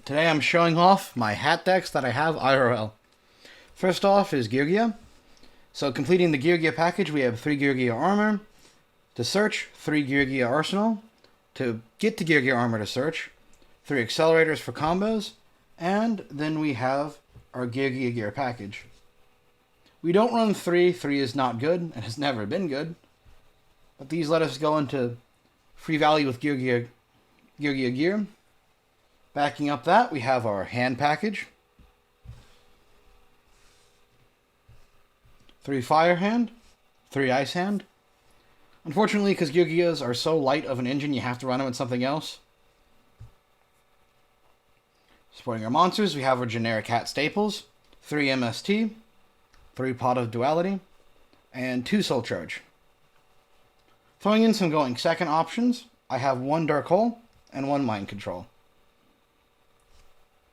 Today I'm showing off my hat decks that I have IRL. First off is Geargia. So completing the Geargia package, we have 3 Geargia armor. To search, 3 Geargia arsenal. To get to Geargia armor to search, 3 accelerators for combos. And then we have our Geargia gear package. We don't run 3. 3 is not good and has never been good. But these let us go into free value with Geargia gear. Backing up that, we have our hand package. 3 fire hand, 3 ice hand. Unfortunately, because Yugiohs are so light of an engine, you have to run them with something else. Supporting our monsters, we have our generic hat staples, 3 MST, 3 pot of duality, and 2 soul charge. Throwing in some going second options, I have 1 dark hole and 1 mind control.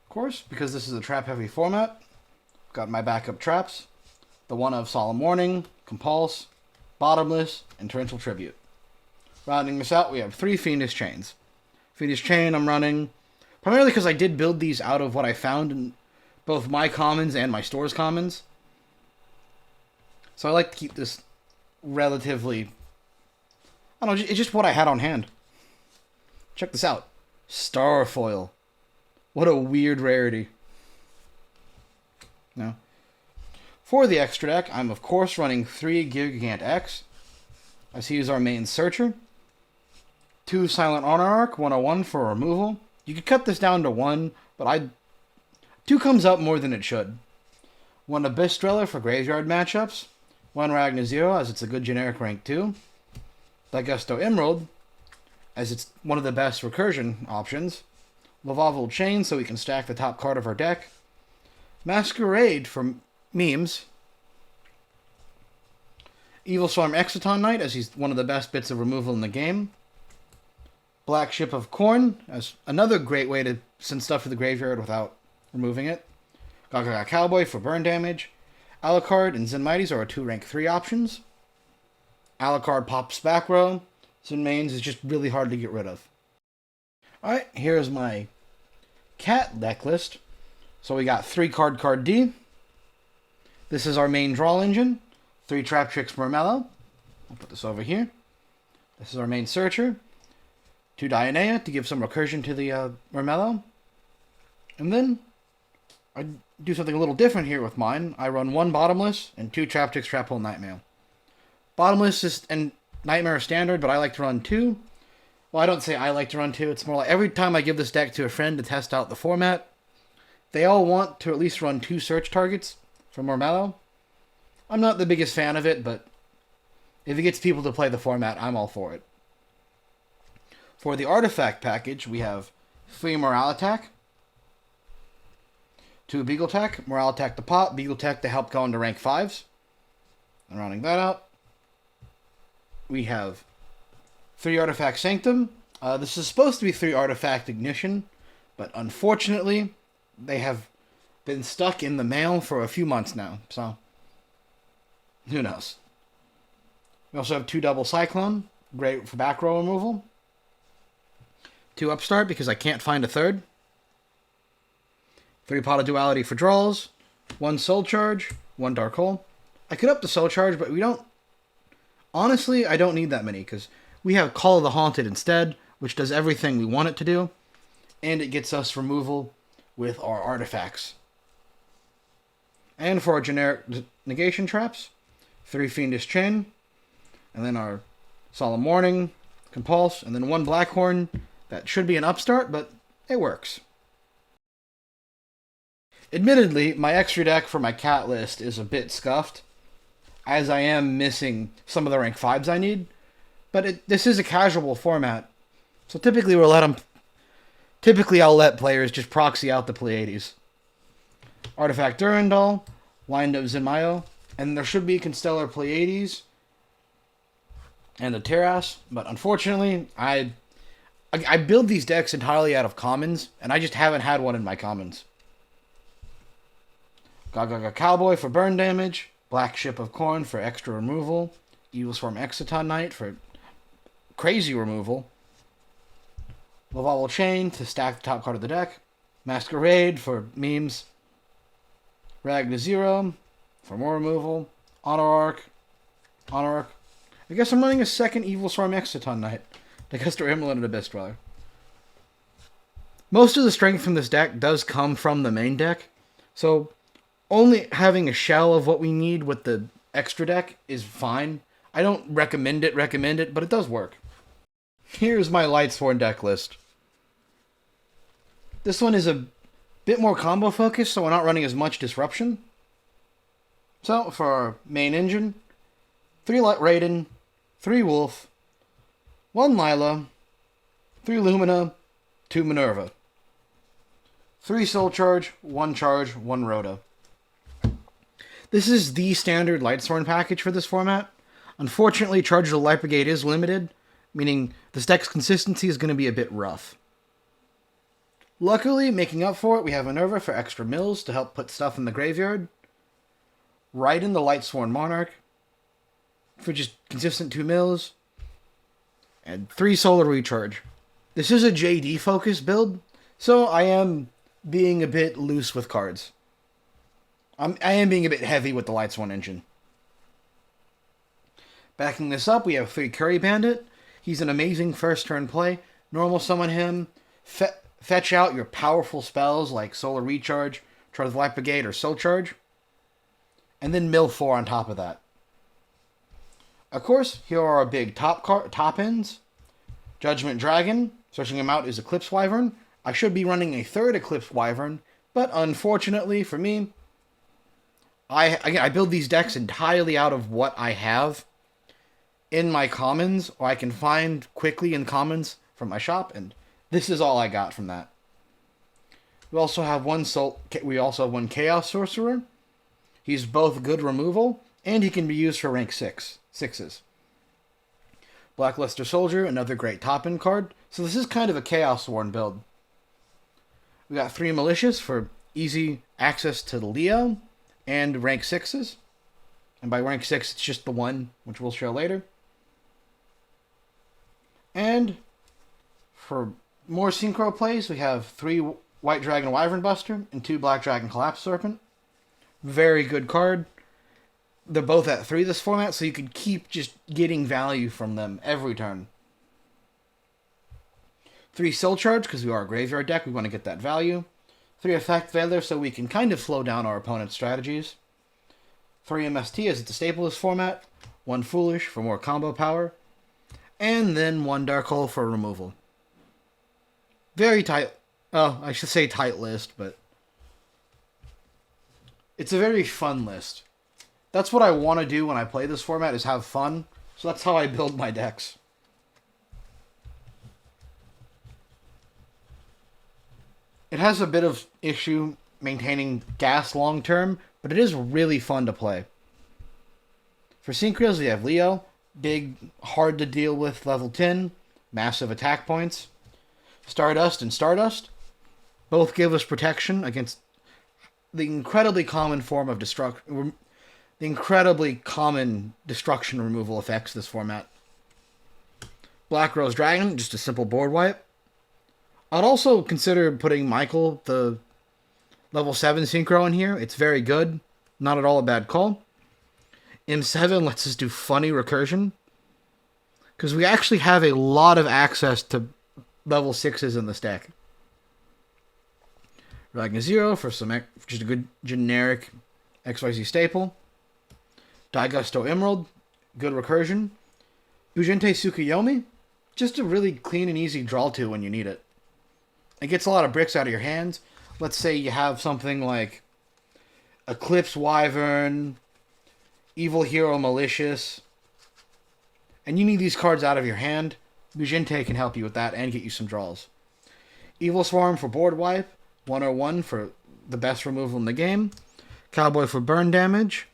Of course, because this is a trap heavy format, I've got my backup traps, the one of Solemn Warning, Compulse, Bottomless, and Torrential Tribute. Rounding this out, we have 3 Fiendish Chains. Fiendish Chain I'm running primarily because I did build these out of what I found in both my commons and my store's commons. So I like to keep this relatively, I don't know, it's just what I had on hand. Check this out. Starfoil. What a weird rarity. No. For the extra deck, I'm of course running 3 Gigant X. As he is our main searcher. 2 Silent Honor Arc, 101 for removal. You could cut this down to 1, but 2 comes up more than it should. 1 Abyss Driller for graveyard matchups. 1 Ragnar Zero, as it's a good generic rank 2. Daigusto Emerald, as it's one of the best recursion options. Lavavel Chain, so we can stack the top card of our deck. Masquerade for memes. Evil Swarm Exciton Knight, as he's one of the best bits of removal in the game. Black Ship of Corn, as another great way to send stuff to the graveyard without removing it. Gaga Cowboy for burn damage. Alucard and Zen Mighties are our 2 rank 3 options. Alucard pops back row. Zen Mains is just really hard to get rid of. Alright, here's my cat deck list. So we got 3 card D. This is our main draw engine. 3 Trap Tricks Murmello. I'll put this over here. This is our main searcher. 2 Dionea to give some recursion to the Murmello. And then I do something a little different here with mine. I run 1 Bottomless and 2 Trap Tricks Trap Hole Nightmare. Bottomless is and Nightmare standard, but I like to run 2. Well, I don't say I like to run 2. It's more like every time I give this deck to a friend to test out the format, they all want to at least run 2 search targets for Murmello. I'm not the biggest fan of it, but if it gets people to play the format, I'm all for it. For the artifact package, we have 3 Morale Attack, 2 Beagle Tech, Morale Attack to pop, Beagle Tech to help go into rank 5s. And rounding that out, we have 3 Artifact Sanctum. This is supposed to be 3 Artifact Ignition, but unfortunately, they have been stuck in the mail for a few months now, so who knows. We also have 2 Double Cyclone, great for back row removal. 2 Upstart, because I can't find a 3rd. 3 Pot of Duality for draws. 1 Soul Charge, 1 Dark Hole. I could up the Soul Charge, but we don't... Honestly, I don't need that many, because we have Call of the Haunted instead, which does everything we want it to do, and it gets us removal with our artifacts. And for our generic negation traps, 3 Fiendish Chain, and then our Solemn Warning, Compulse, and then 1 Blackhorn. That should be an upstart, but it works. Admittedly, my extra deck for my cat list is a bit scuffed, as I am missing some of the rank 5s I need, but this is a casual format, so typically I'll let players just proxy out the Pleiades. Artifact Durandal, Wind Up Zenmayo, and there should be Constellar Pleiades and the Terras, but unfortunately, I build these decks entirely out of commons, and I just haven't had one in my commons. Gaga Cowboy for burn damage, Black Ship of Corn for extra removal, Evil Swarm Exciton Knight for crazy removal, Lavavel Chain to stack the top card of the deck, Masquerade for memes. Ragna Zero for more removal. Honor Arc. Honor Arc. I guess I'm running a second Evil Swarm Exciton Knight. I guess they're Immolate Abyss Dweller. Most of the strength from this deck does come from the main deck, so only having a shell of what we need with the extra deck is fine. I don't recommend it, but it does work. Here's my Lightsworn deck list. This one is a bit more combo focused, so we're not running as much disruption. So, for our main engine, 3 Raiden, 3 Wolf, 1 Lila, 3 Lumina, 2 Minerva. 3 Soul Charge, 1 Charge, 1 Rhoda. This is the standard Lightsworn package for this format. Unfortunately, Charge of the Light Brigade is limited, meaning this deck's consistency is going to be a bit rough. Luckily, making up for it, we have Minerva for extra mills to help put stuff in the graveyard. Raiden the Lightsworn Monarch for just consistent 2 mills. And 3 Solar Recharge. This is a JD focused build, so I am being a bit loose with cards. I am being a bit heavy with the Lightsworn engine. Backing this up, we have 3 Curry Bandit. He's an amazing first turn play. Normal summon him. Fetch out your powerful spells like Solar Recharge, Charge of the Light Brigade, or Soul Charge. And then mill 4 on top of that. Of course, here are our big top ends. Judgment Dragon. Searching him out is Eclipse Wyvern. I should be running a 3rd Eclipse Wyvern, but unfortunately for me, I build these decks entirely out of what I have in my commons, or I can find quickly in commons from my shop, and this is all I got from that. We also have one Chaos Sorcerer. He's both good removal, and he can be used for rank 6s. Blackluster Soldier, another great top-end card. So this is kind of a Chaos-Worn build. We got 3 Malicious for easy access to the Leo and rank 6s. And by rank 6, it's just the one, which we'll show later. And for more Synchro plays, we have 3 White Dragon Wyvern Buster and 2 Black Dragon Collapse Serpent. Very good card. They're both at 3 this format, so you can keep just getting value from them every turn. 3 Soul Charge, because we are a graveyard deck, we want to get that value. 3 Effect Veiler, so we can kind of slow down our opponent's strategies. 3 MST, as it's a staple of this format. 1 Foolish for more combo power. And then 1 Dark Hole for removal. Very tight. Oh, I should say tight list, but it's a very fun list. That's what I want to do when I play this format, is have fun. So that's how I build my decks. It has a bit of issue maintaining gas long term, but it is really fun to play. For Synchros, we have Leo. Big, hard to deal with level 10. Massive attack points. Stardust and Stardust. Both give us protection against the incredibly common form of destruction. The incredibly common destruction removal effects this format. Black Rose Dragon, just a simple board wipe. I'd also consider putting Michael, the level 7 Synchro, in here. It's very good. Not at all a bad call. M7 lets us do funny recursion, because we actually have a lot of access to level 6s in this deck. Ragna Zero for just a good generic XYZ staple. Daigusto Emerald, good recursion. Ujinte Tsukuyomi, just a really clean and easy draw to when you need it. It gets a lot of bricks out of your hands. Let's say you have something like Eclipse Wyvern, Evil Hero Malicious, and you need these cards out of your hand. Ujinte can help you with that and get you some draws. Evil Swarm for board wipe. 101 for the best removal in the game. Cowboy for burn damage.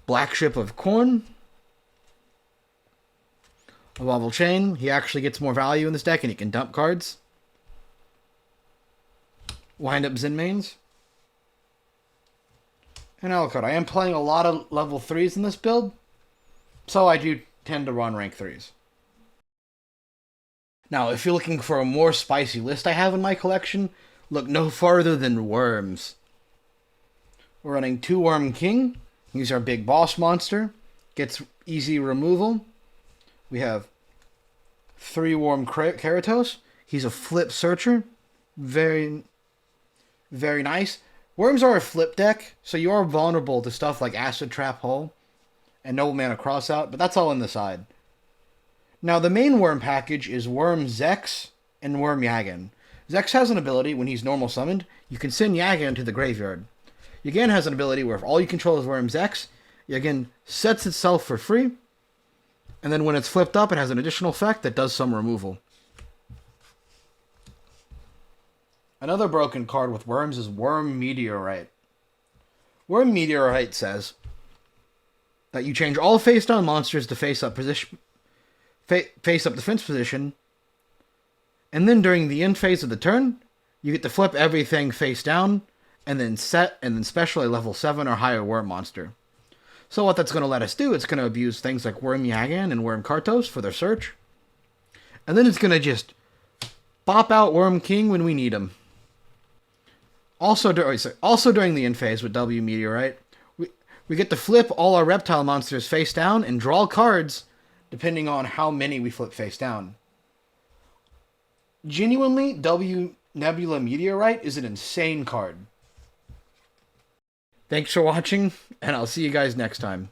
Black Ship of Corn. A Wobble Chain. He actually gets more value in this deck and he can dump cards. Wind Up Zinmains. And Alucard. I am playing a lot of level 3s in this build, so I do tend to run rank 3s. Now, if you're looking for a more spicy list I have in my collection, Look no farther than worms. We're running 2 Worm King. He's our big boss monster. Gets easy removal. We have 3 Worm Keratos. He's a flip searcher. Very, very nice. Worms are a flip deck, so you are vulnerable to stuff like Acid Trap Hole and Noble Mana Crossout, but that's all in the side. Now, the main Worm package is Worm Zex and Worm Yagan. Zex has an ability, when he's normal summoned, you can send Yagan to the graveyard. Yagan has an ability where if all you control is Worm Zex, Yagan sets itself for free, and then when it's flipped up, it has an additional effect that does some removal. Another broken card with Worms is Worm Meteorite. Worm Meteorite says that you change all face-down monsters to face-up defense position, and then during the end phase of the turn, you get to flip everything face down, and then special a level 7 or higher Worm monster. So what that's going to let us do, it's going to abuse things like Worm Yagan and Worm Kartos for their search, and then it's going to just bop out Worm King when we need him. Also during the end phase with W Meteorite, we get to flip all our reptile monsters face down and draw cards depending on how many we flip face down. Genuinely, W Nebula Meteorite is an insane card. Thanks for watching, and I'll see you guys next time.